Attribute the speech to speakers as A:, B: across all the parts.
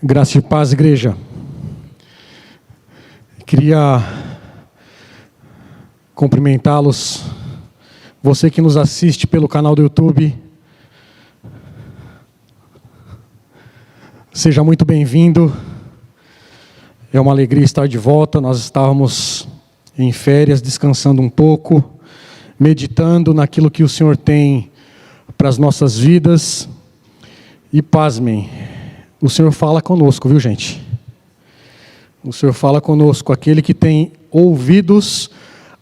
A: Graça e paz, igreja. Queria cumprimentá-los, você que nos assiste pelo canal do YouTube. Seja muito bem-vindo. É uma alegria estar de volta. Nós estávamos em férias, descansando um pouco, meditando naquilo que o Senhor tem para as nossas vidas. E pasmem, o Senhor fala conosco, viu, gente? O Senhor fala conosco. Aquele que tem ouvidos,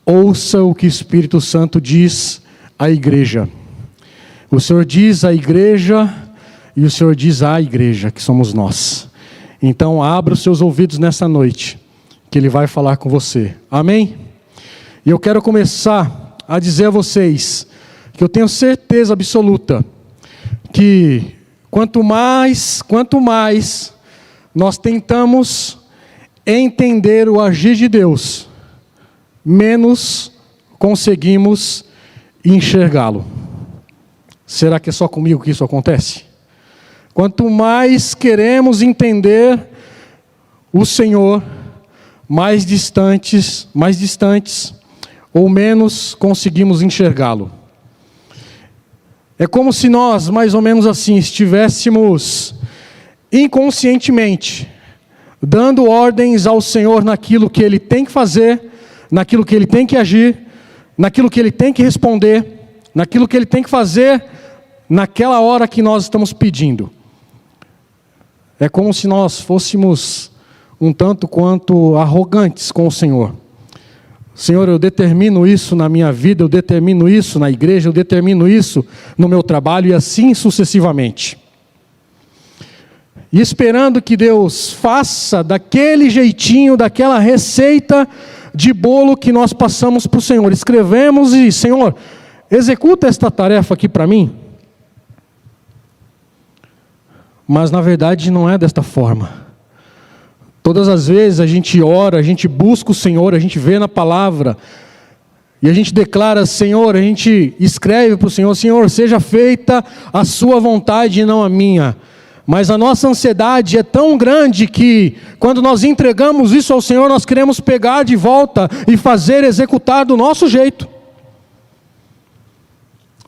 A: ouça o que o Espírito Santo diz à igreja. O Senhor diz à igreja e o Senhor diz à igreja, que somos nós. Então, abra os seus ouvidos nessa noite, que Ele vai falar com você. Amém? E eu quero começar a dizer a vocês que eu tenho certeza absoluta que quanto mais nós tentamos entender o agir de Deus, menos conseguimos enxergá-lo. Será que é só comigo que isso acontece? Quanto mais queremos entender o Senhor, mais distantes ou menos conseguimos enxergá-lo. É como se nós, mais ou menos assim, estivéssemos inconscientemente dando ordens ao Senhor naquilo que Ele tem que fazer, naquilo que Ele tem que agir, naquilo que Ele tem que responder, naquilo que Ele tem que fazer, naquela hora que nós estamos pedindo. É como se nós fôssemos um tanto quanto arrogantes com o Senhor. Senhor, eu determino isso na minha vida, eu determino isso na igreja, eu determino isso no meu trabalho e assim sucessivamente. E esperando que Deus faça daquele jeitinho, daquela receita de bolo que nós passamos para o Senhor. Escrevemos e, Senhor, executa esta tarefa aqui para mim. Mas na verdade não é desta forma. Todas as vezes a gente ora, a gente busca o Senhor, a gente vê na palavra, e a gente declara, Senhor, a gente escreve para o Senhor, Senhor, seja feita a sua vontade e não a minha. Mas a nossa ansiedade é tão grande que, quando nós entregamos isso ao Senhor, nós queremos pegar de volta e fazer, executar do nosso jeito.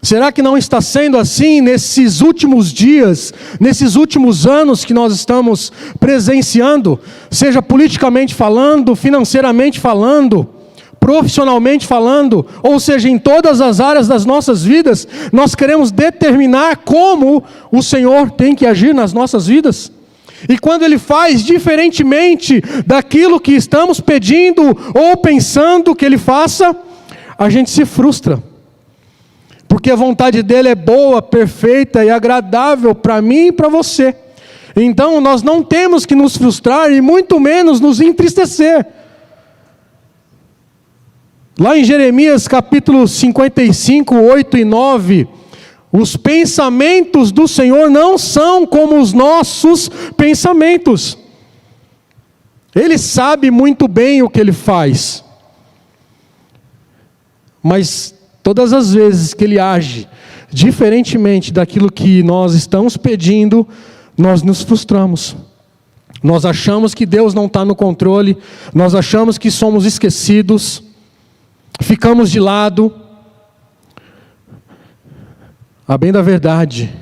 A: Será que não está sendo assim nesses últimos dias, nesses últimos anos que nós estamos presenciando? Seja politicamente falando, financeiramente falando, profissionalmente falando, ou seja, em todas as áreas das nossas vidas, nós queremos determinar como o Senhor tem que agir nas nossas vidas. E quando Ele faz diferentemente daquilo que estamos pedindo ou pensando que Ele faça, a gente se frustra. Porque a vontade dEle é boa, perfeita e agradável para mim e para você. Então nós não temos que nos frustrar e muito menos nos entristecer. Lá em Jeremias capítulo 55, 8 e 9, os pensamentos do Senhor não são como os nossos pensamentos. Ele sabe muito bem o que Ele faz. Mas todas as vezes que Ele age diferentemente daquilo que nós estamos pedindo, nós nos frustramos. Nós achamos que Deus não está no controle, nós achamos que somos esquecidos, ficamos de lado. A bem da verdade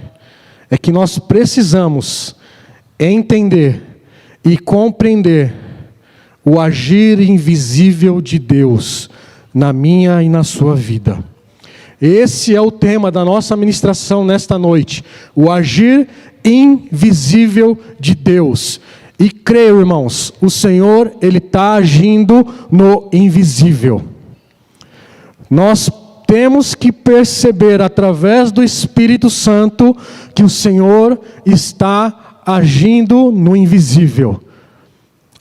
A: é que nós precisamos entender e compreender o agir invisível de Deus na minha e na sua vida. Esse é o tema da nossa ministração nesta noite, o agir invisível de Deus. E creio, irmãos, o Senhor, Ele está agindo no invisível. Nós temos que perceber através do Espírito Santo que o Senhor está agindo no invisível.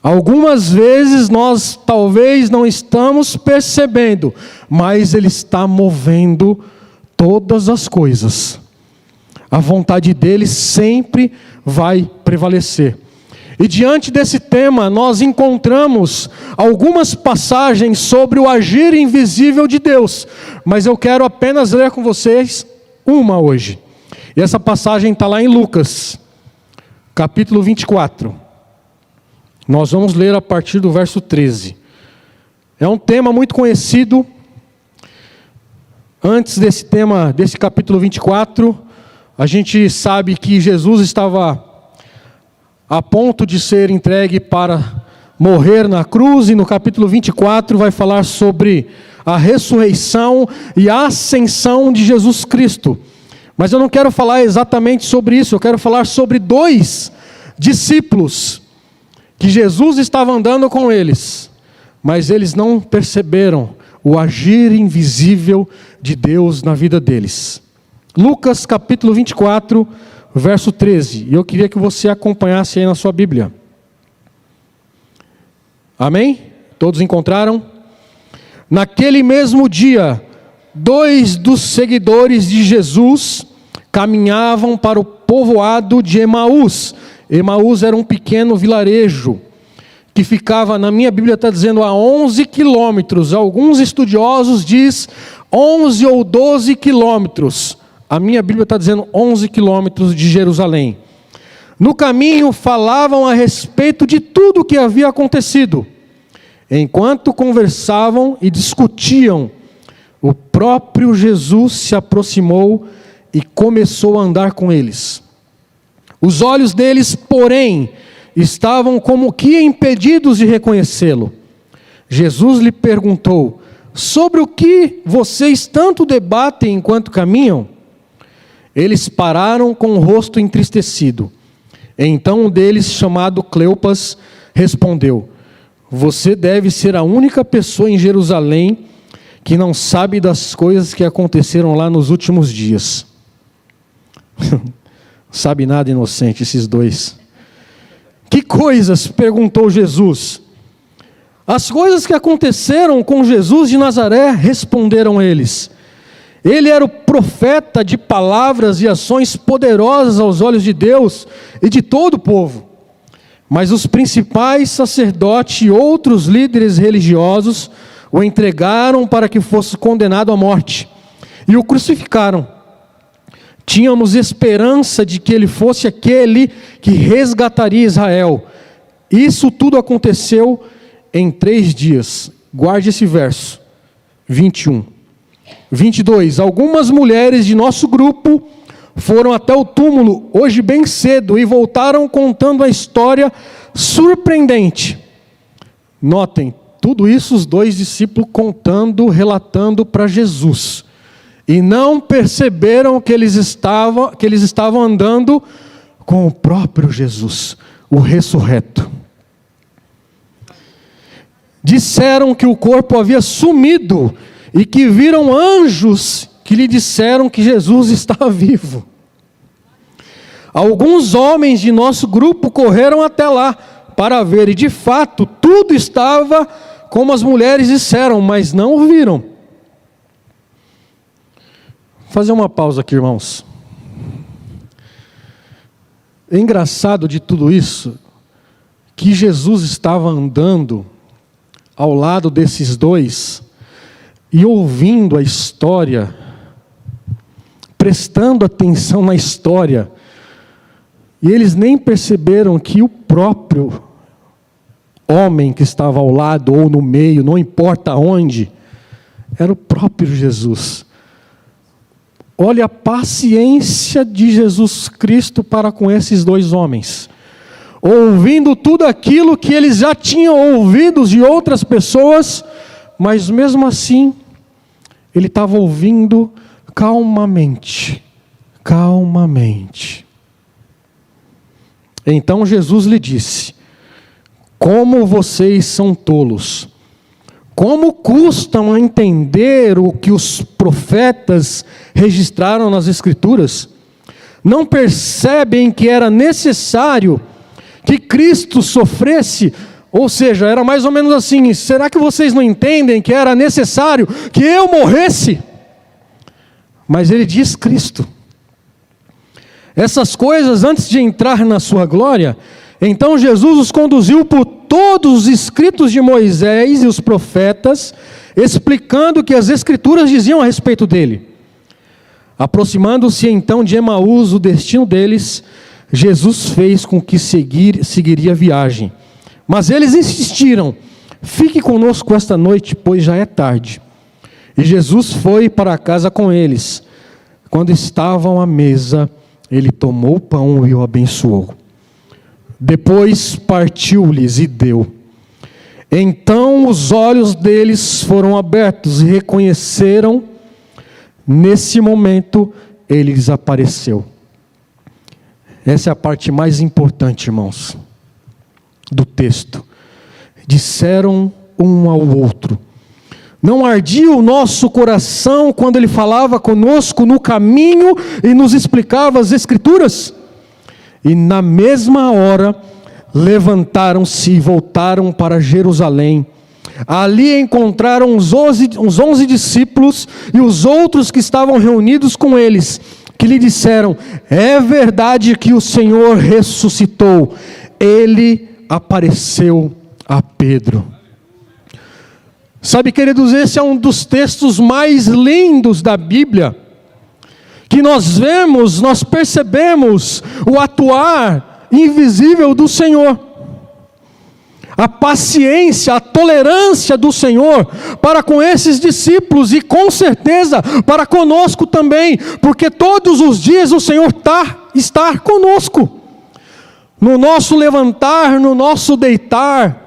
A: Algumas vezes nós talvez não estamos percebendo, mas Ele está movendo todas as coisas. A vontade dEle sempre vai prevalecer. E diante desse tema, nós encontramos algumas passagens sobre o agir invisível de Deus. Mas eu quero apenas ler com vocês uma hoje. E essa passagem está lá em Lucas, capítulo 24. Nós vamos ler a partir do verso 13. É um tema muito conhecido. Antes desse tema, desse capítulo 24, a gente sabe que Jesus estava a ponto de ser entregue para morrer na cruz, e no capítulo 24 vai falar sobre a ressurreição e a ascensão de Jesus Cristo. Mas eu não quero falar exatamente sobre isso, eu quero falar sobre dois discípulos que Jesus estava andando com eles, mas eles não perceberam o agir invisível de Deus na vida deles. Lucas capítulo 24, verso 13. E eu queria que você acompanhasse aí na sua Bíblia. Amém? Todos encontraram? Naquele mesmo dia, 2 dos seguidores de Jesus caminhavam para o povoado de Emaús. Emaús era um pequeno vilarejo que ficava, na minha Bíblia está dizendo, a 11 quilômetros. Alguns estudiosos dizem 11 ou 12 quilômetros. A minha Bíblia está dizendo 11 quilômetros de Jerusalém. No caminho falavam a respeito de tudo o que havia acontecido. Enquanto conversavam e discutiam, o próprio Jesus se aproximou e começou a andar com eles. Os olhos deles, porém, estavam como que impedidos de reconhecê-lo. Jesus lhe perguntou: sobre o que vocês tanto debatem enquanto caminham? Eles pararam com o rosto entristecido. Então um deles, chamado Cleopas, respondeu: você deve ser a única pessoa em Jerusalém que não sabe das coisas que aconteceram lá nos últimos dias. Sabe nada, inocente, esses dois. Que coisas? Perguntou Jesus. As coisas que aconteceram com Jesus de Nazaré, responderam eles. Ele era o profeta de palavras e ações poderosas aos olhos de Deus e de todo o povo. Mas os principais sacerdotes e outros líderes religiosos o entregaram para que fosse condenado à morte e o crucificaram. Tínhamos esperança de que ele fosse aquele que resgataria Israel. Isso tudo aconteceu em 3 dias. Guarde esse verso, 21. 22. Algumas mulheres de nosso grupo foram até o túmulo hoje bem cedo e voltaram contando a história surpreendente. Notem, tudo isso os 2 discípulos contando, relatando para Jesus. E não perceberam que eles estavam andando com o próprio Jesus, o ressurreto. Disseram que o corpo havia sumido e que viram anjos que lhe disseram que Jesus estava vivo. Alguns homens de nosso grupo correram até lá para ver, e de fato tudo estava como as mulheres disseram, mas não o viram. Vou fazer uma pausa aqui, irmãos. É engraçado de tudo isso, que Jesus estava andando ao lado desses 2, e ouvindo a história, prestando atenção na história, e eles nem perceberam que o próprio homem que estava ao lado ou no meio, não importa onde, era o próprio Jesus. Olha a paciência de Jesus Cristo para com esses 2 homens. Ouvindo tudo aquilo que eles já tinham ouvido de outras pessoas, mas mesmo assim, ele estava ouvindo calmamente. Calmamente. Então Jesus lhe disse: como vocês são tolos! Como custam a entender o que os profetas registraram nas Escrituras? Não percebem que era necessário que Cristo sofresse? Ou seja, era mais ou menos assim: será que vocês não entendem que era necessário que eu morresse? Mas ele diz Cristo. Essas coisas antes de entrar na sua glória. Então Jesus os conduziu por todos os escritos de Moisés e os profetas, explicando o que as Escrituras diziam a respeito dele. Aproximando-se então de Emaús, o destino deles, Jesus fez com que seguiria a viagem. Mas eles insistiram: fique conosco esta noite, pois já é tarde. E Jesus foi para casa com eles. Quando estavam à mesa, ele tomou o pão e o abençoou. Depois partiu-lhes e deu. Então os olhos deles foram abertos e reconheceram. Nesse momento, ele lhes apareceu. Essa é a parte mais importante, irmãos, do texto. Disseram um ao outro: não ardia o nosso coração quando ele falava conosco no caminho e nos explicava as Escrituras? E na mesma hora levantaram-se e voltaram para Jerusalém. Ali encontraram os 11 discípulos e os outros que estavam reunidos com eles, que lhe disseram: é verdade que o Senhor ressuscitou. Ele apareceu a Pedro. Sabe, queridos, esse é um dos textos mais lindos da Bíblia, que nós vemos, nós percebemos o atuar invisível do Senhor, a paciência, a tolerância do Senhor para com esses discípulos e com certeza para conosco também, porque todos os dias o Senhor está conosco, no nosso levantar, no nosso deitar,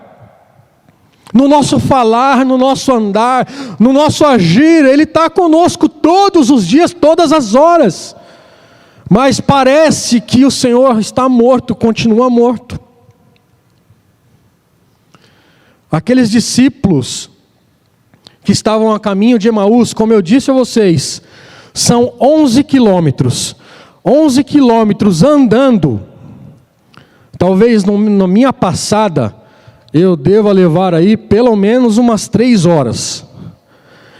A: no nosso falar, no nosso andar, no nosso agir. Ele está conosco todos os dias, todas as horas. Mas parece que o Senhor está morto, continua morto. Aqueles discípulos que estavam a caminho de Emaús, como eu disse a vocês, são 11 quilômetros. 11 quilômetros andando. Talvez na minha passada eu deva levar aí pelo menos umas 3 horas.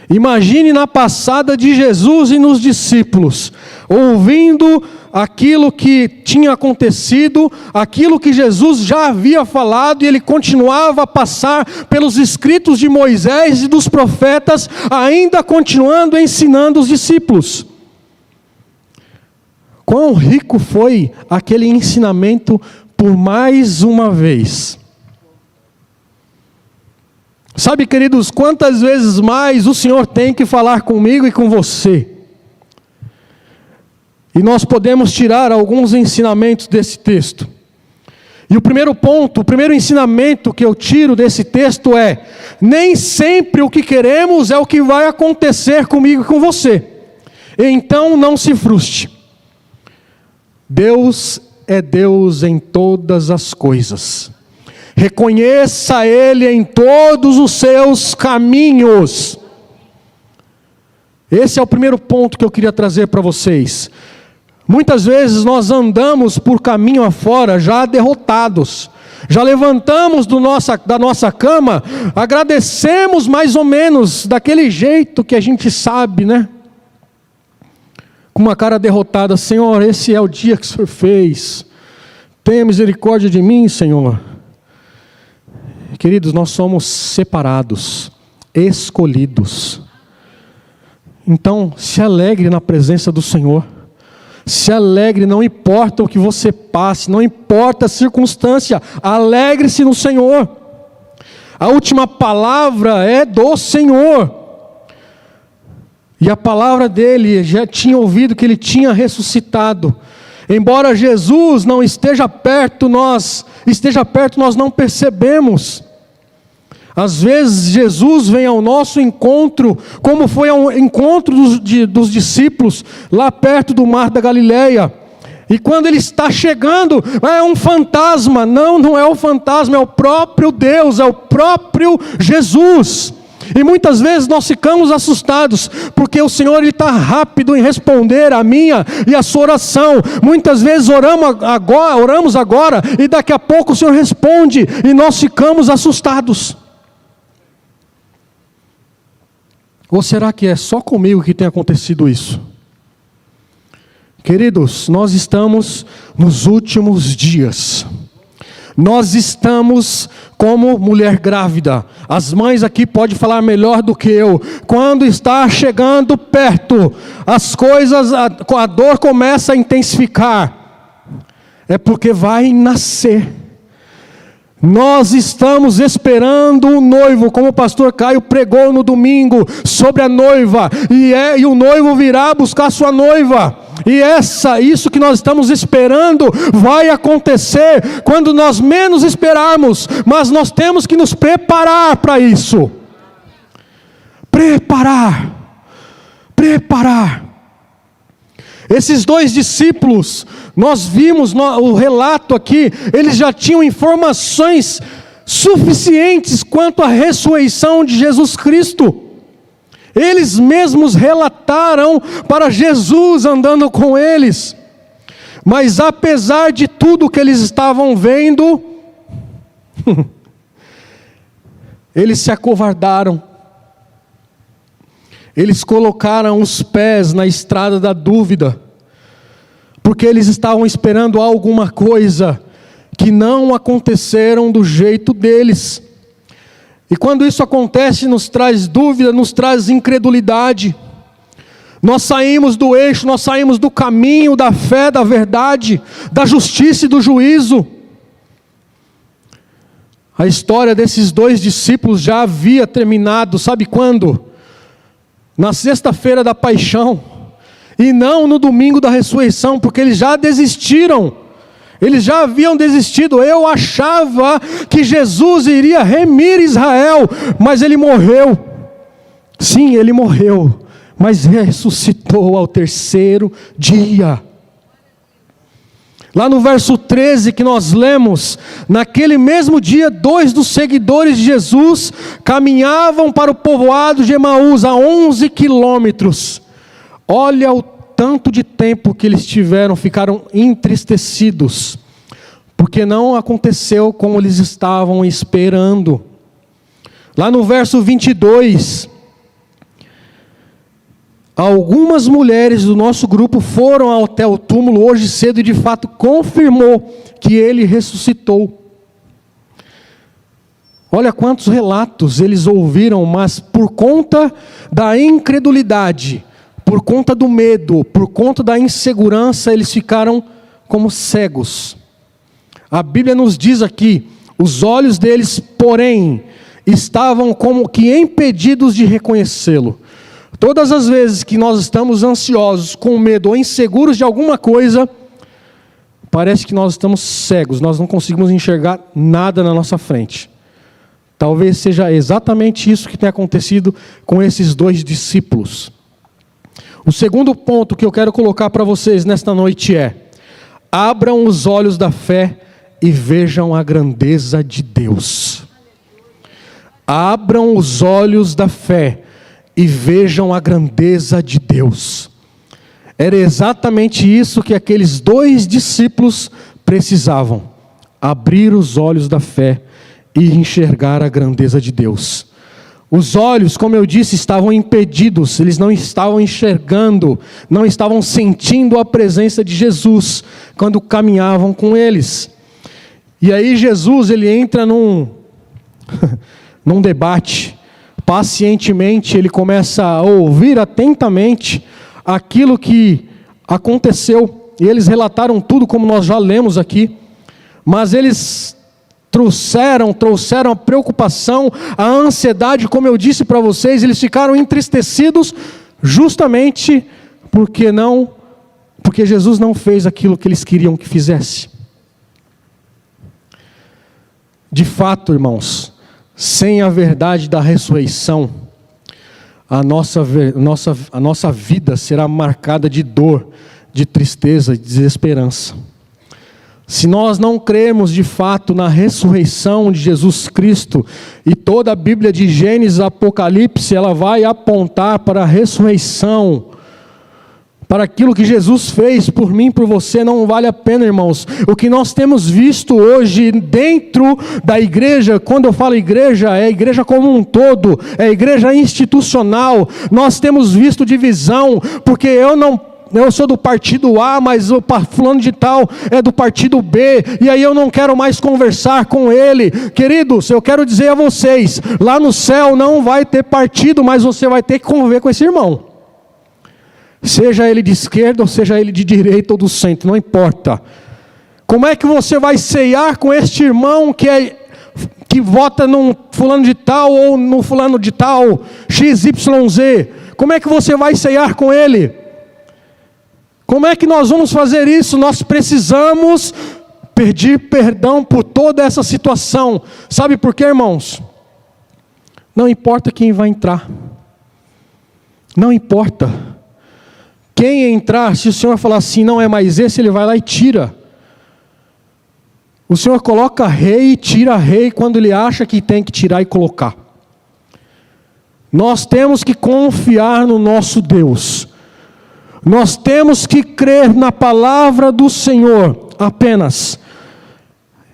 A: Imagine na passada de Jesus e nos discípulos, ouvindo aquilo que tinha acontecido, aquilo que Jesus já havia falado, e ele continuava a passar pelos escritos de Moisés e dos profetas, ainda continuando ensinando os discípulos. Quão rico foi aquele ensinamento por mais uma vez. Sabe, queridos, quantas vezes mais o Senhor tem que falar comigo e com você? E nós podemos tirar alguns ensinamentos desse texto. E o primeiro ponto, o primeiro ensinamento que eu tiro desse texto é: nem sempre o que queremos é o que vai acontecer comigo e com você. Então não se frustre. Deus é Deus em todas as coisas. Reconheça Ele em todos os seus caminhos. Esse é o primeiro ponto que eu queria trazer para vocês. Muitas vezes nós andamos por caminho afora já derrotados. Já levantamos da nossa cama, agradecemos mais ou menos daquele jeito que a gente sabe, né? Com uma cara derrotada: Senhor, esse é o dia que o Senhor fez. Tenha misericórdia de mim, Senhor. Queridos, nós somos separados, escolhidos. Então, se alegre na presença do Senhor. Se alegre, não importa o que você passe, não importa a circunstância, alegre-se no Senhor. A última palavra é do Senhor. E a palavra dele, já tinha ouvido que ele tinha ressuscitado. Embora Jesus não esteja perto, nós não percebemos. Às vezes Jesus vem ao nosso encontro, como foi ao encontro dos discípulos, lá perto do mar da Galileia. E quando ele está chegando, é um fantasma. Não, não é o fantasma, é o próprio Deus, é o próprio Jesus. E muitas vezes nós ficamos assustados, porque o Senhor está rápido em responder a minha e a sua oração. Muitas vezes oramos agora, e daqui a pouco o Senhor responde, e nós ficamos assustados. Ou será que é só comigo que tem acontecido isso? Queridos, nós estamos nos últimos dias. Nós estamos como mulher grávida. As mães aqui podem falar melhor do que eu. Quando está chegando perto, as coisas, a dor começa a intensificar. É porque vai nascer. Nós estamos esperando o noivo, como o pastor Caio pregou no domingo sobre a noiva, e o noivo virá buscar sua noiva. E isso que nós estamos esperando vai acontecer quando nós menos esperarmos, mas nós temos que nos preparar para isso. Preparar. Esses 2 discípulos, nós vimos o relato aqui, eles já tinham informações suficientes quanto à ressurreição de Jesus Cristo. Eles mesmos relataram para Jesus andando com eles. Mas apesar de tudo que eles estavam vendo, eles se acovardaram. Eles colocaram os pés na estrada da dúvida, porque eles estavam esperando alguma coisa que não aconteceram do jeito deles. E quando isso acontece, nos traz dúvida, nos traz incredulidade. Nós saímos do eixo, nós saímos do caminho da fé, da verdade, da justiça e do juízo. A história desses 2 discípulos já havia terminado, sabe quando? Na sexta-feira da paixão, e não no domingo da ressurreição, porque eles já desistiram, eles já haviam desistido. Eu achava que Jesus iria remir Israel, mas ele morreu. Sim, ele morreu, mas ressuscitou ao 3º dia. Lá no verso 13 que nós lemos, naquele mesmo dia, 2 dos seguidores de Jesus caminhavam para o povoado de Emaús, a 11 quilômetros. Olha o tanto de tempo que eles tiveram, ficaram entristecidos, porque não aconteceu como eles estavam esperando. Lá no verso 22, algumas mulheres do nosso grupo foram até o túmulo hoje cedo e de fato confirmou que ele ressuscitou. Olha quantos relatos eles ouviram, mas por conta da incredulidade, por conta do medo, por conta da insegurança, eles ficaram como cegos. A Bíblia nos diz aqui, os olhos deles, porém, estavam como que impedidos de reconhecê-lo. Todas as vezes que nós estamos ansiosos, com medo ou inseguros de alguma coisa, parece que nós estamos cegos, nós não conseguimos enxergar nada na nossa frente. Talvez seja exatamente isso que tem acontecido com esses 2 discípulos. O segundo ponto que eu quero colocar para vocês nesta noite é: abram os olhos da fé e vejam a grandeza de Deus. Abram os olhos da fé e vejam a grandeza de Deus. Era exatamente isso que aqueles 2 discípulos precisavam: abrir os olhos da fé e enxergar a grandeza de Deus. Os olhos, como eu disse, estavam impedidos, eles não estavam enxergando, não estavam sentindo a presença de Jesus quando caminhavam com eles. E aí Jesus, ele entra num debate. Pacientemente ele começa a ouvir atentamente aquilo que aconteceu, e eles relataram tudo como nós já lemos aqui, mas eles trouxeram a preocupação, a ansiedade, como eu disse para vocês, eles ficaram entristecidos justamente porque Jesus não fez aquilo que eles queriam que fizesse. De fato, irmãos, sem a verdade da ressurreição, a nossa vida será marcada de dor, de tristeza, de desesperança. Se nós não cremos de fato na ressurreição de Jesus Cristo, e toda a Bíblia de Gênesis a Apocalipse, ela vai apontar para a ressurreição, para aquilo que Jesus fez por mim, por você, não vale a pena, irmãos. O que nós temos visto hoje dentro da igreja, quando eu falo igreja, é a igreja como um todo, é a igreja institucional. Nós temos visto divisão, porque eu sou do partido A, mas o fulano de tal é do partido B, e aí eu não quero mais conversar com ele. Queridos, eu quero dizer a vocês, lá no céu não vai ter partido, mas você vai ter que conviver com esse irmão. Seja ele de esquerda, ou seja ele de direita ou do centro, não importa. Como é que você vai ceiar com este irmão que é que vota num fulano de tal ou no fulano de tal, XYZ? Como é que você vai ceiar com ele? Como é que nós vamos fazer isso? Nós precisamos pedir perdão por toda essa situação. Sabe por quê, irmãos? Não importa quem vai entrar. Não importa. Quem entrar, se o Senhor falar assim, não é mais esse, Ele vai lá e tira. O Senhor coloca rei e tira rei quando Ele acha que tem que tirar e colocar. Nós temos que confiar no nosso Deus. Nós temos que crer na palavra do Senhor apenas.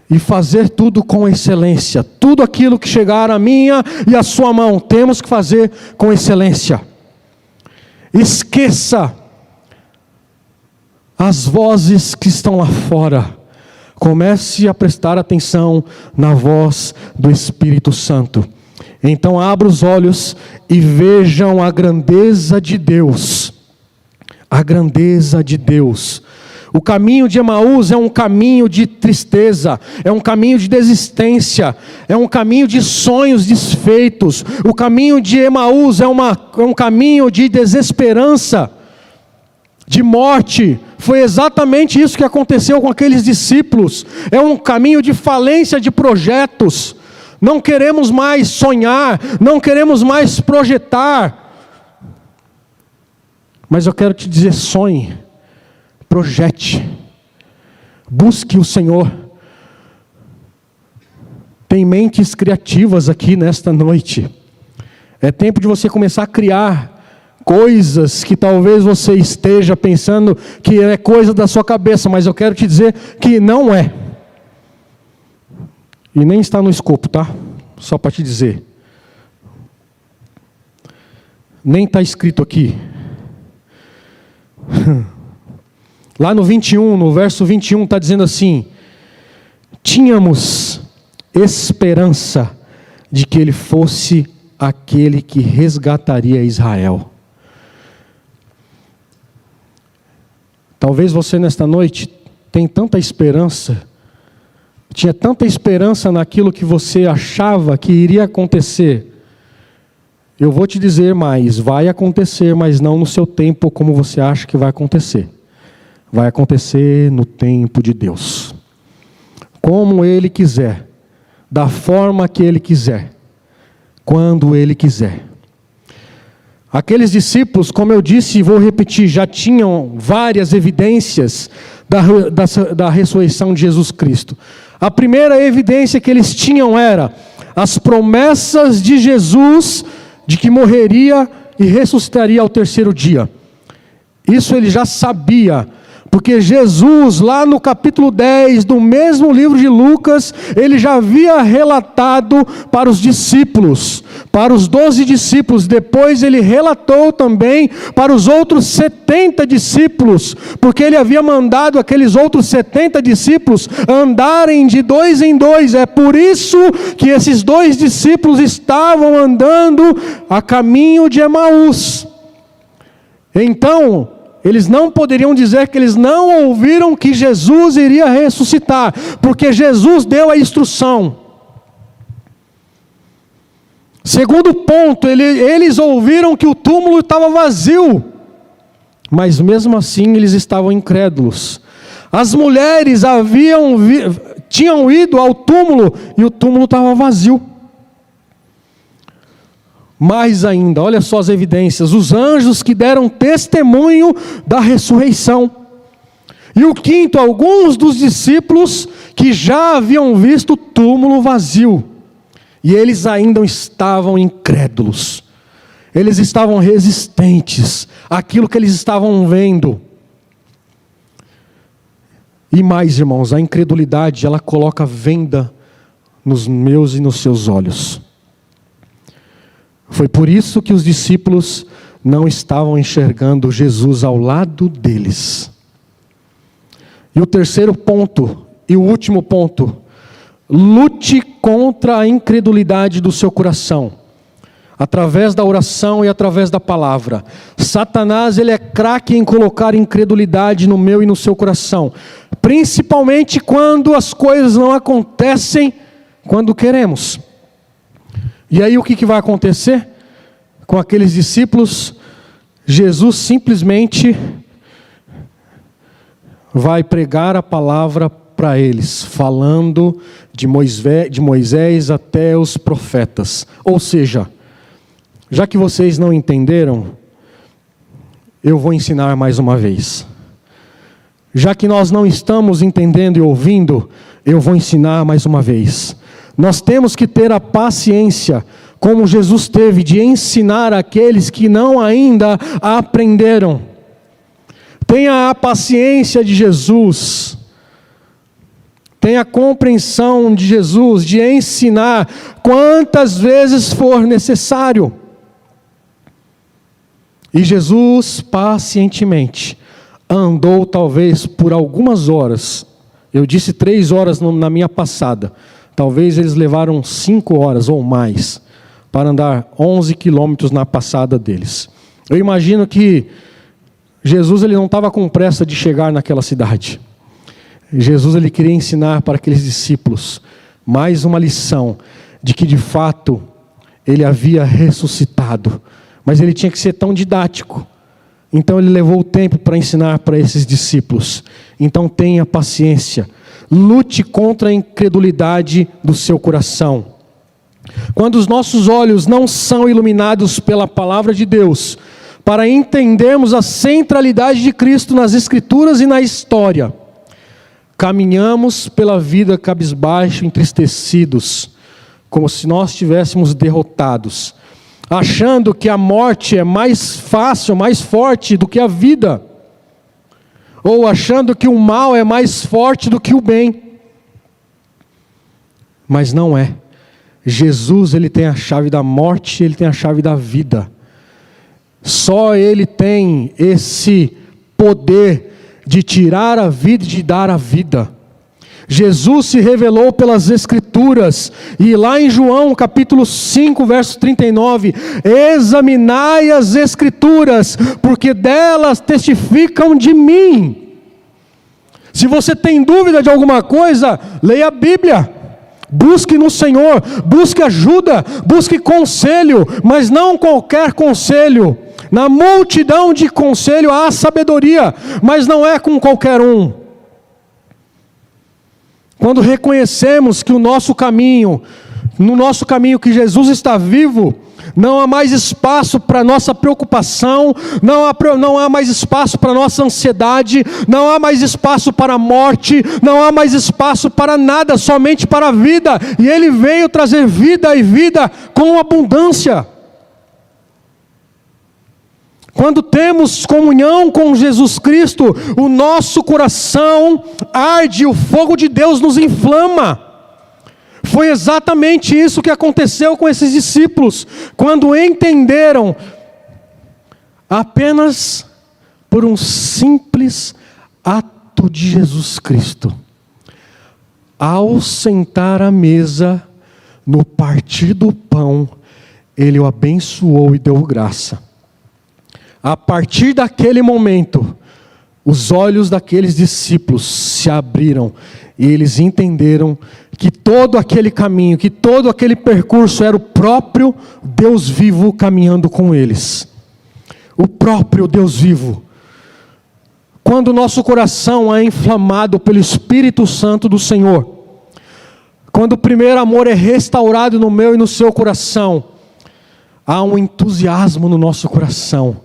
A: E fazer tudo com excelência. Tudo aquilo que chegar à minha e à sua mão, temos que fazer com excelência. Esqueça as vozes que estão lá fora. Comece a prestar atenção na voz do Espírito Santo. Então abra os olhos e vejam a grandeza de Deus. A grandeza de Deus. O caminho de Emaús é um caminho de tristeza, é um caminho de desistência, é um caminho de sonhos desfeitos. O caminho de Emaús é um caminho de desesperança, de morte. Foi exatamente isso que aconteceu com aqueles discípulos. É um caminho de falência de projetos. Não queremos mais sonhar, não queremos mais projetar. Mas eu quero te dizer, sonhe, projete, busque o Senhor. Tem mentes criativas aqui nesta noite. É tempo de você começar a criar coisas que talvez você esteja pensando que é coisa da sua cabeça, mas eu quero te dizer que não é. E nem está no escopo, tá? Só para te dizer. Nem está escrito aqui. Lá no 21, no verso 21, está dizendo assim: tínhamos esperança de que Ele fosse aquele que resgataria Israel. Talvez você nesta noite tenha tanta esperança, tinha tanta esperança naquilo que você achava que iria acontecer. Eu vou te dizer mais, vai acontecer, mas não no seu tempo como você acha que vai acontecer. Vai acontecer no tempo de Deus. Como Ele quiser, da forma que Ele quiser, quando Ele quiser. Aqueles discípulos, como eu disse e vou repetir, já tinham várias evidências da ressurreição de Jesus Cristo. A primeira evidência que eles tinham era as promessas de Jesus de que morreria e ressuscitaria ao terceiro dia. Isso ele já sabia, porque Jesus, lá no capítulo 10 do mesmo livro de Lucas, ele já havia relatado para os discípulos, para os 12 discípulos. Depois ele relatou também para os outros 70 discípulos, porque ele havia mandado aqueles outros 70 discípulos andarem de 2 em 2. É por isso que esses 2 discípulos estavam andando a caminho de Emaús. Então, eles não poderiam dizer que eles não ouviram que Jesus iria ressuscitar, porque Jesus deu a instrução. Segundo ponto, eles ouviram que o túmulo estava vazio, mas mesmo assim eles estavam incrédulos. As mulheres tinham ido ao túmulo e o túmulo estava vazio. Mais ainda, olha só as evidências, os anjos que deram testemunho da ressurreição. E o quinto, alguns dos discípulos que já haviam visto o túmulo vazio. E eles ainda estavam incrédulos. Eles estavam resistentes àquilo que eles estavam vendo. E mais, irmãos, a incredulidade, ela coloca venda nos meus e nos seus olhos. Foi por isso que os discípulos não estavam enxergando Jesus ao lado deles. E o terceiro ponto, e o último ponto, lute contra a incredulidade do seu coração, através da oração e através da palavra. Satanás, ele é craque em colocar incredulidade no meu e no seu coração, principalmente quando as coisas não acontecem quando queremos. E aí o que vai acontecer com aqueles discípulos? Jesus simplesmente vai pregar a palavra para eles, falando de Moisés até os profetas. Ou seja, já que vocês não entenderam, eu vou ensinar mais uma vez. Já que nós não estamos entendendo e ouvindo, eu vou ensinar mais uma vez. Nós temos que ter a paciência, como Jesus teve, de ensinar aqueles que não ainda aprenderam. Tenha a paciência de Jesus. Tenha a compreensão de Jesus, de ensinar quantas vezes for necessário. E Jesus pacientemente andou talvez por algumas horas. Eu disse 3 horas na minha passada. Talvez eles levaram 5 horas ou mais para andar 11 quilômetros na passada deles. Eu imagino que Jesus ele não estava com pressa de chegar naquela cidade. Jesus ele queria ensinar para aqueles discípulos mais uma lição de que de fato ele havia ressuscitado. Mas ele tinha que ser tão didático. Então ele levou o tempo para ensinar para esses discípulos. Então tenha paciência. Lute contra a incredulidade do seu coração. Quando os nossos olhos não são iluminados pela palavra de Deus, para entendermos a centralidade de Cristo nas Escrituras e na história, caminhamos pela vida cabisbaixo, entristecidos, como se nós estivéssemos derrotados, achando que a morte é mais fácil, mais forte do que a vida, ou achando que o mal é mais forte do que o bem. Mas não é. Jesus ele tem a chave da morte, ele tem a chave da vida. Só ele tem esse poder de tirar a vida e de dar a vida. Jesus se revelou pelas Escrituras, e lá em João capítulo 5, verso 39, examinai as Escrituras, porque delas testificam de mim. Se você tem dúvida de alguma coisa, leia a Bíblia, busque no Senhor, busque ajuda, busque conselho, mas não qualquer conselho. Na multidão de conselho há sabedoria, mas não é com qualquer um. Quando reconhecemos que no nosso caminho que Jesus está vivo, não há mais espaço para nossa preocupação, não há mais espaço para nossa ansiedade, não há mais espaço para a morte, não há mais espaço para nada, somente para a vida. E Ele veio trazer vida e vida com abundância. Quando temos comunhão com Jesus Cristo, o nosso coração arde, o fogo de Deus nos inflama. Foi exatamente isso que aconteceu com esses discípulos, quando entenderam, apenas por um simples ato de Jesus Cristo, ao sentar à mesa, no partir do pão, Ele o abençoou e deu graça. A partir daquele momento, os olhos daqueles discípulos se abriram e eles entenderam que todo aquele caminho, que todo aquele percurso era o próprio Deus vivo caminhando com eles. O próprio Deus vivo. Quando o nosso coração é inflamado pelo Espírito Santo do Senhor, quando o primeiro amor é restaurado no meu e no seu coração, há um entusiasmo no nosso coração.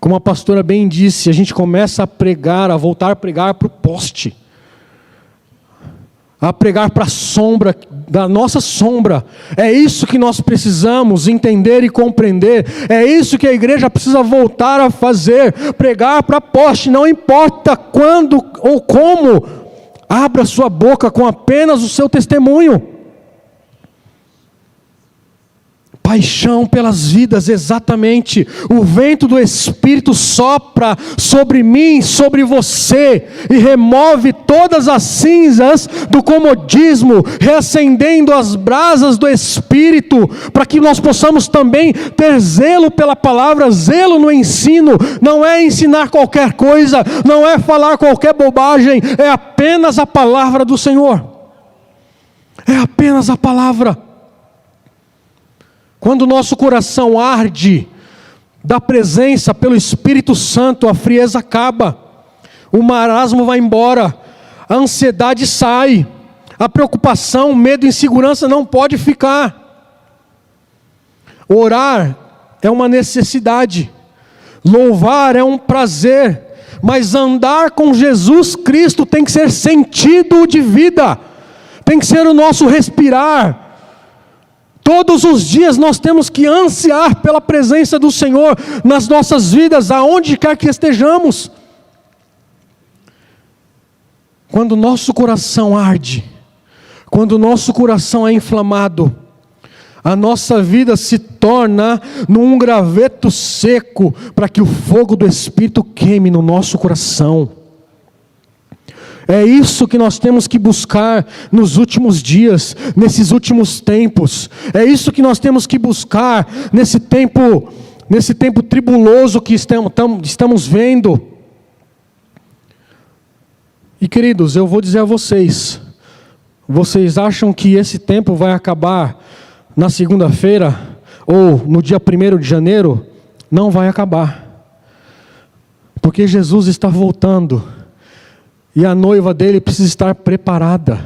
A: Como a pastora bem disse, a gente começa a pregar, a voltar a pregar para o poste, a pregar para a sombra, da nossa sombra. É isso que nós precisamos entender e compreender. É isso que a igreja precisa voltar a fazer, pregar para a poste, não importa quando ou como, abra sua boca com apenas o seu testemunho. Paixão pelas vidas, exatamente. O vento do Espírito sopra sobre mim, sobre você, e remove todas as cinzas do comodismo, reacendendo as brasas do Espírito, para que nós possamos também ter zelo pela palavra, zelo no ensino. Não é ensinar qualquer coisa, não é falar qualquer bobagem, é apenas a palavra do Senhor. É apenas apenas a palavra. Quando o nosso coração arde da presença pelo Espírito Santo, a frieza acaba, o marasmo vai embora, a ansiedade sai, a preocupação, medo e insegurança não pode ficar. Orar é uma necessidade, louvar é um prazer, mas andar com Jesus Cristo tem que ser sentido de vida, tem que ser o nosso respirar. Todos os dias nós temos que ansiar pela presença do Senhor nas nossas vidas, aonde quer que estejamos. Quando o nosso coração arde, quando o nosso coração é inflamado, a nossa vida se torna num graveto seco, para que o fogo do Espírito queime no nosso coração. É isso que nós temos que buscar nos últimos dias, nesses últimos tempos. É isso que nós temos que buscar nesse tempo tribuloso que estamos vendo. E queridos, eu vou dizer a vocês, vocês acham que esse tempo vai acabar na segunda-feira ou no dia 1º de janeiro? Não vai acabar, porque Jesus está voltando. E a noiva dele precisa estar preparada.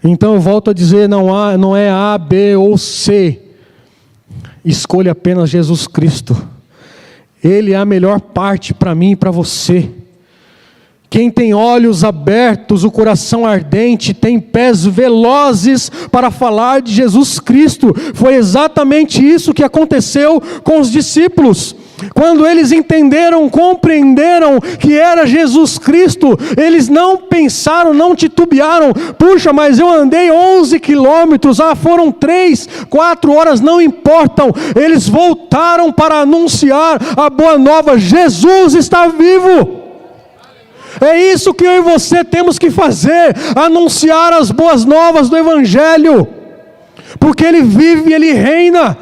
A: Então eu volto a dizer, não é A, B ou C. Escolha apenas Jesus Cristo. Ele é a melhor parte para mim e para você. Quem tem olhos abertos, o coração ardente, tem pés velozes para falar de Jesus Cristo. Foi exatamente isso que aconteceu com os discípulos. Quando eles entenderam, compreenderam que era Jesus Cristo, eles não pensaram, não titubearam. Puxa, mas eu andei 11 quilômetros, foram 3, 4 horas, não importam. Eles voltaram para anunciar a boa nova: Jesus está vivo. É isso que eu e você temos que fazer, anunciar as boas novas do Evangelho, porque Ele vive e Ele reina.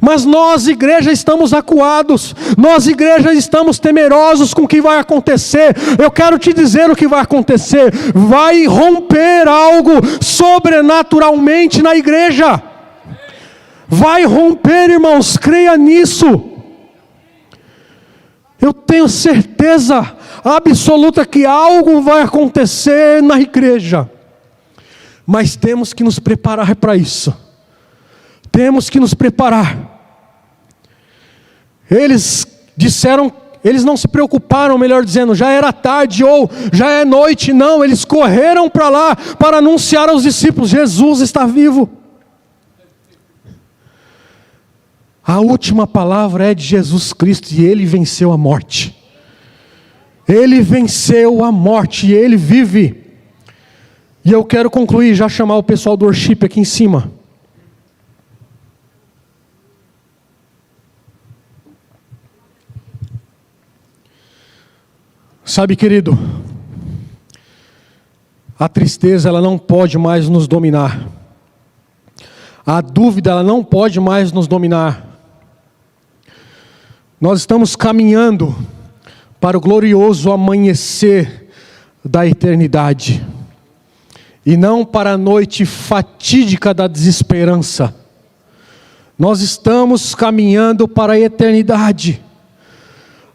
A: Mas nós, igreja, estamos acuados, nós, igreja, estamos temerosos com o que vai acontecer. Eu quero te dizer o que vai acontecer: vai romper algo sobrenaturalmente na igreja, vai romper, irmãos, creia nisso. Eu tenho certeza absoluta que algo vai acontecer na igreja, mas temos que nos preparar para isso. Temos que nos preparar. Eles disseram, eles não se preocuparam, melhor dizendo, já era tarde ou já é noite. Não, eles correram para lá para anunciar aos discípulos: Jesus está vivo. A última palavra é de Jesus Cristo, e Ele venceu a morte. Ele venceu a morte e Ele vive. E eu quero concluir, já chamar o pessoal do worship aqui em cima. Sabe, querido, a tristeza, ela não pode mais nos dominar. A dúvida, ela não pode mais nos dominar. Nós estamos caminhando para o glorioso amanhecer da eternidade, e não para a noite fatídica da desesperança. Nós estamos caminhando para a eternidade.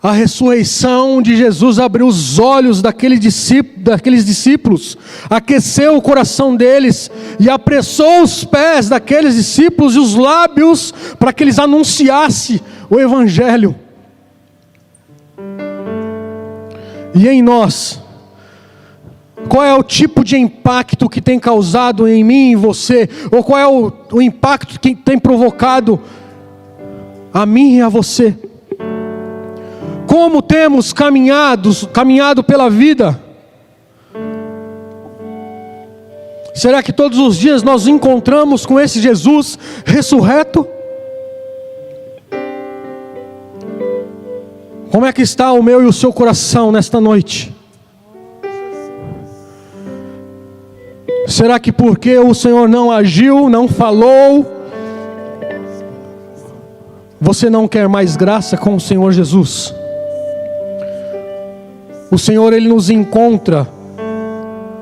A: A ressurreição de Jesus abriu os olhos daqueles discípulos, aqueceu o coração deles e apressou os pés daqueles discípulos e os lábios para que eles anunciassem o Evangelho. E em nós, qual é o tipo de impacto que tem causado em mim e em você? Ou qual é o impacto que tem provocado a mim e a você? Como temos caminhado pela vida? Será que todos os dias nós encontramos com esse Jesus ressurreto? Como é que está o meu e o seu coração nesta noite? Será que porque o Senhor não agiu, não falou, você não quer mais graça com o Senhor Jesus? O Senhor, Ele nos encontra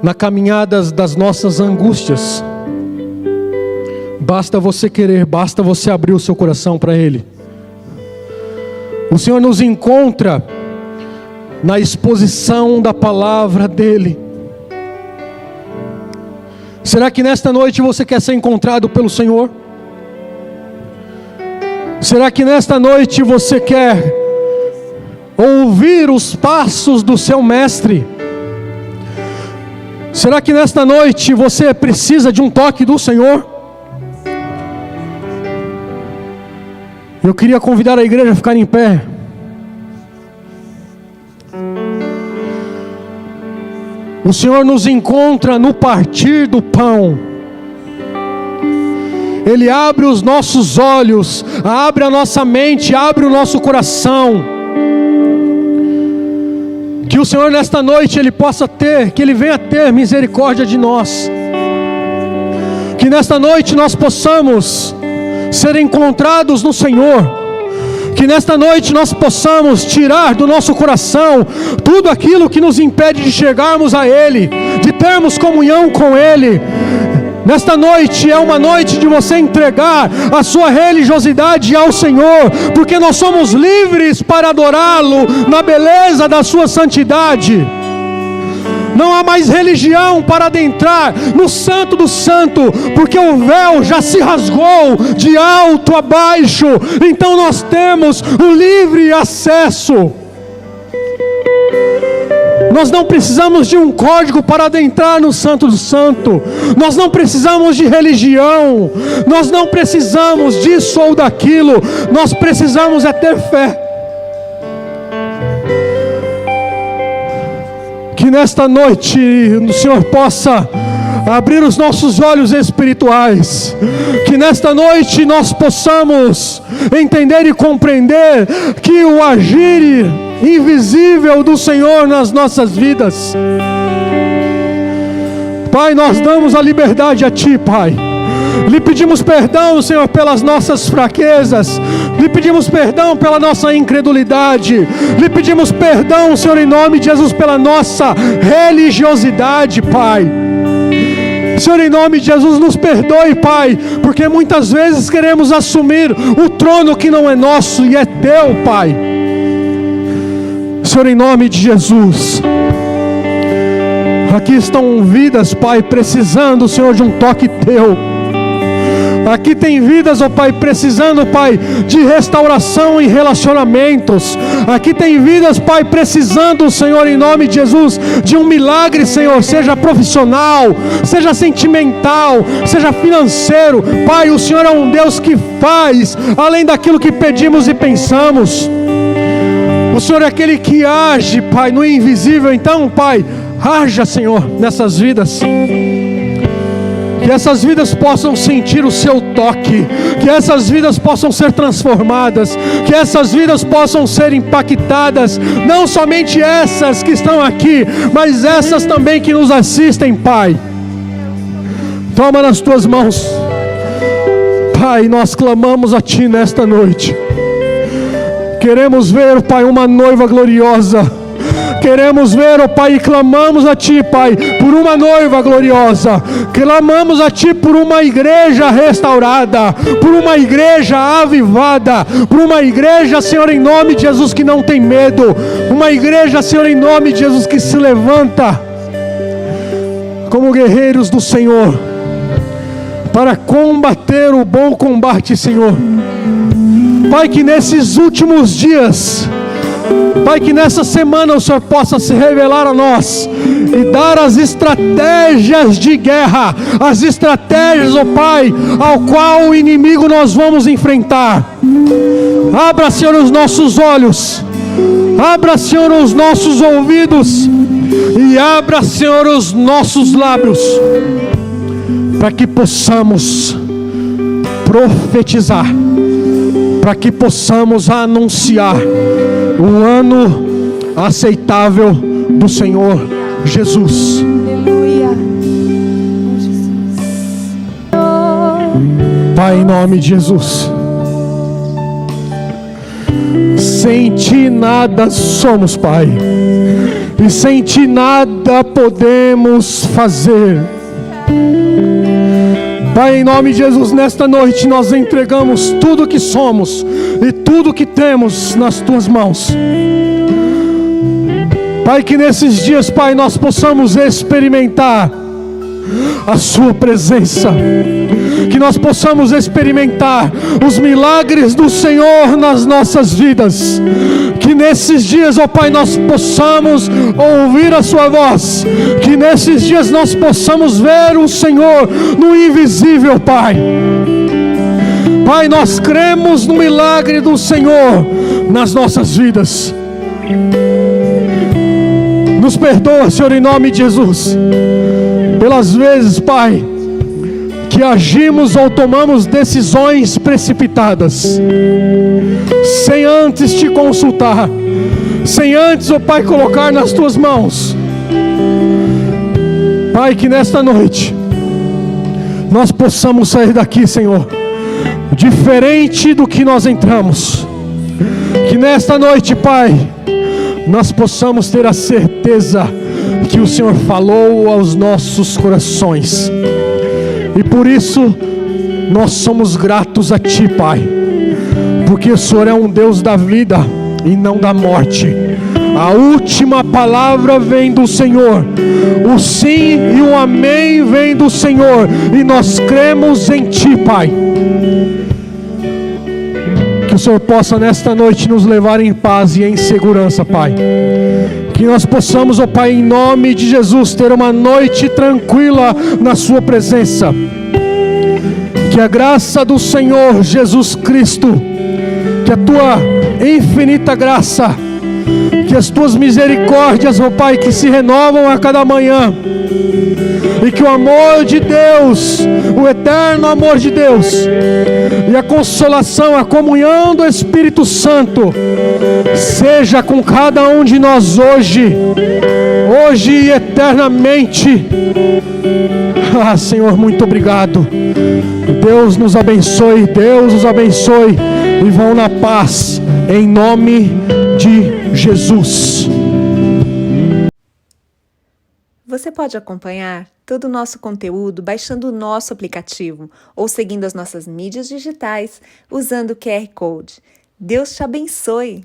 A: na caminhada das nossas angústias. Basta você querer, basta você abrir o seu coração para Ele. O Senhor nos encontra na exposição da palavra dEle. Será que nesta noite você quer ser encontrado pelo Senhor? Será que nesta noite você quer ouvir os passos do seu mestre? Será que nesta noite você precisa de um toque do Senhor? Eu queria convidar a igreja a ficar em pé. O Senhor nos encontra no partir do pão. Ele abre os nossos olhos, abre a nossa mente, abre o nosso coração. Que o Senhor nesta noite Ele possa ter, que Ele venha ter misericórdia de nós. Que nesta noite nós possamos ser encontrados no Senhor. Que nesta noite nós possamos tirar do nosso coração tudo aquilo que nos impede de chegarmos a Ele, de termos comunhão com Ele. Nesta noite é uma noite de você entregar a sua religiosidade ao Senhor, porque nós somos livres para adorá-lo na beleza da sua santidade. Não há mais religião para adentrar no Santo do Santo, porque o véu já se rasgou de alto a baixo. Então nós temos o livre acesso. Nós não precisamos de um código para adentrar no Santo do Santo. Nós não precisamos de religião. Nós não precisamos disso ou daquilo. Nós precisamos é ter fé. Que nesta noite o Senhor possa abrir os nossos olhos espirituais. Que nesta noite nós possamos entender e compreender que o agir invisível do Senhor nas nossas vidas. Pai, nós damos a liberdade a Ti, Pai. Lhe pedimos perdão, Senhor, pelas nossas fraquezas. Lhe pedimos perdão pela nossa incredulidade. Lhe pedimos perdão, Senhor, em nome de Jesus, pela nossa religiosidade, Pai. Senhor, em nome de Jesus, nos perdoe, Pai, porque muitas vezes queremos assumir o trono que não é nosso e é Teu, Pai. Senhor, em nome de Jesus, aqui estão vidas, Pai, precisando, Senhor, de um toque Teu. Aqui tem vidas, ó Pai, precisando, Pai, de restauração em relacionamentos. Aqui tem vidas, Pai, precisando, Senhor, em nome de Jesus, de um milagre, Senhor, seja profissional, seja sentimental, seja financeiro. Pai, o Senhor é um Deus que faz além daquilo que pedimos e pensamos. O Senhor é aquele que age, Pai, no invisível. Então, Pai, haja, Senhor, nessas vidas. Que essas vidas possam sentir o Seu toque, que essas vidas possam ser transformadas, que essas vidas possam ser impactadas, não somente essas que estão aqui, mas essas também que nos assistem, Pai. Toma nas Tuas mãos, Pai, nós clamamos a Ti nesta noite. Queremos ver, Pai, uma noiva gloriosa. Queremos ver, ó Pai, e clamamos a Ti, Pai, por uma noiva gloriosa. Clamamos a Ti por uma igreja restaurada, por uma igreja avivada, por uma igreja, Senhor, em nome de Jesus, que não tem medo. Uma igreja, Senhor, em nome de Jesus, que se levanta como guerreiros do Senhor para combater o bom combate, Senhor. Pai, que nesses últimos dias, Pai, que nessa semana o Senhor possa se revelar a nós e dar as estratégias de guerra, as estratégias, ó Pai, ao qual o inimigo nós vamos enfrentar. Abra, Senhor, os nossos olhos, abra, Senhor, os nossos ouvidos e abra, Senhor, os nossos lábios, para que possamos profetizar, para que possamos anunciar o ano aceitável do Senhor Jesus.
B: Aleluia.
A: Pai, em nome de Jesus, sem Ti nada somos, Pai. e sem Ti nada podemos fazer. Pai, em nome de Jesus, nesta noite nós entregamos tudo que somos e tudo que temos nas Tuas mãos. Pai, que nesses dias, Pai, nós possamos experimentar a Sua presença, que nós possamos experimentar os milagres do Senhor nas nossas vidas, que nesses dias, ó Pai, nós possamos ouvir a Sua voz, que nesses dias nós possamos ver o Senhor no invisível, Pai. Pai, nós cremos no milagre do Senhor nas nossas vidas. Nos perdoa, Senhor, em nome de Jesus, pelas vezes, Pai, que agimos ou tomamos decisões precipitadas, sem antes Te consultar, sem antes, ó Pai, colocar nas Tuas mãos. Pai, que nesta noite nós possamos sair daqui, Senhor, diferente do que nós entramos. Que nesta noite, Pai, nós possamos ter a certeza que o Senhor falou aos nossos corações, e por isso nós somos gratos a Ti, Pai, porque o Senhor é um Deus da vida e não da morte. A última palavra vem do Senhor, o sim e o amém vem do Senhor, e nós cremos em Ti, Pai. Que o Senhor possa nesta noite nos levar em paz e em segurança, Pai. Que nós possamos, ó Pai, em nome de Jesus, ter uma noite tranquila na Sua presença. Que a graça do Senhor Jesus Cristo, que a Tua infinita graça, que as Tuas misericórdias, ó Pai, que se renovam a cada manhã, e que o amor de Deus, o eterno amor de Deus, e a consolação, a comunhão do Espírito Santo, seja com cada um de nós hoje e eternamente. Ah, Senhor, muito obrigado. Deus nos abençoe, e vão na paz, em nome de Jesus.
B: Você pode acompanhar todo o nosso conteúdo baixando o nosso aplicativo ou seguindo as nossas mídias digitais usando o QR Code. Deus te abençoe!